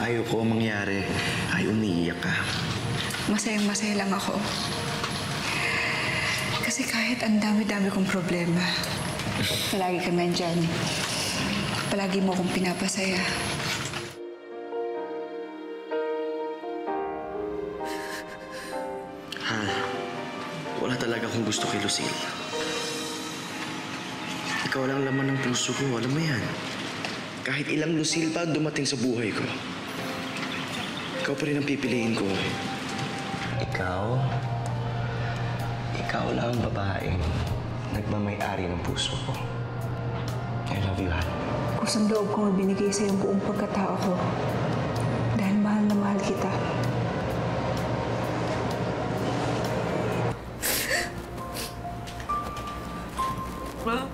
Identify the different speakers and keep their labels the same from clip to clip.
Speaker 1: ayaw ko mangyari ay umiiyak ka.
Speaker 2: Masayang-masaya lang ako. Kasi kahit ang dami-dami kong problema, palagi ka nandyan. Palagi mo akong pinapasaya.
Speaker 1: Hal, wala talaga akong gusto kay Lucille. Ikaw lang laman ng puso ko, alam mo yan. Kahit ilang Lucille pa dumating sa buhay ko, ikaw pa rin ang pipiliin ko. Ikaw lang ang babaeng nagmamay-ari ng puso ko. I love you, Hal.
Speaker 2: Kusang loob kong ibinigay sa iyong buong pagkatao ko. Dahil mahal na mahal kita.
Speaker 3: Ma?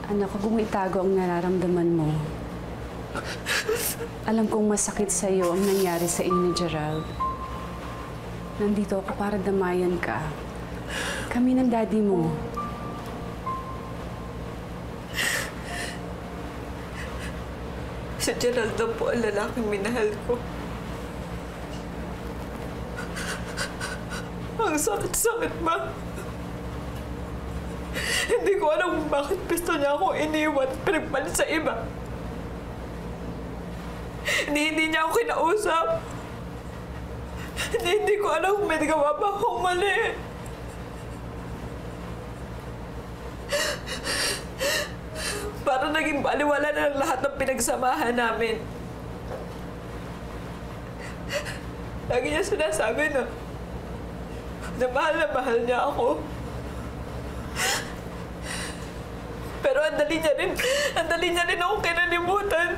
Speaker 4: Anak, huwag mong itago ang nararamdaman mo. Alam kong masakit sa iyo ang nangyari sa inyo ni Gerald. Nandito ako para damayan ka. Kami ng daddy mo.
Speaker 3: Si Gerald na po ang lalaking minahal ko. Ang sakit-sakit ba? Hindi ko alam kung bakit gusto niya akong iniwan at pinagpalit sa iba. Hindi niya ako kinausap. Hindi ko alam kung may nagawa ba akong mali. Para naging baliwala na lang lahat ng pinagsamahan namin. Lagi niya sinasabi na mahal niya ako. Pero ang dali niya rin ako kinalimutan.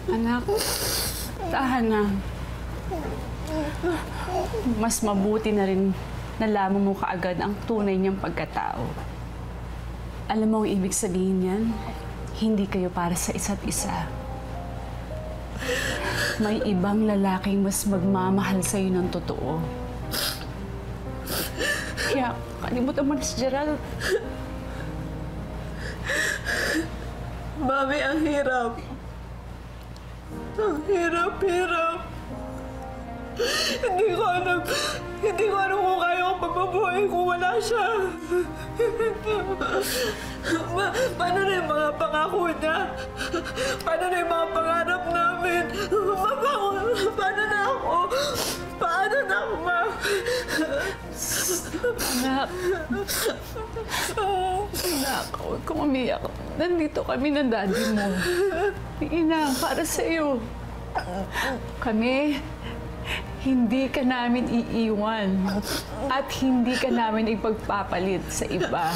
Speaker 4: Anak, tahan na. Mas mabuti na rin nalaman mo kaagad ang tunay niyang pagkatao. Alam mo ang ibig sabihin niyan? Hindi kayo para sa isa't isa. May ibang lalaking mas magmamahal sa'yo ng totoo. Kaya kalimutan mo na si Gerald.
Speaker 3: Mami, ang hirap. Ang hirap. Hindi ko alam kung kaya ko pagbabuhay kung wala siya. Paano na yung mga pangako niya? Paano na yung mga pangarap namin? Paano na ako? Paano na ako, Ma?
Speaker 4: Anak, huwag kang umiyak. Nandito kami ng daddy mo. Ina, para sa'yo. Kami, hindi ka namin iiwan at hindi ka namin ipagpapalit sa iba.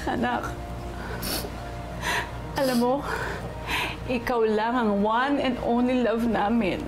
Speaker 4: Anak, alam mo, ikaw lang ang one and only love namin.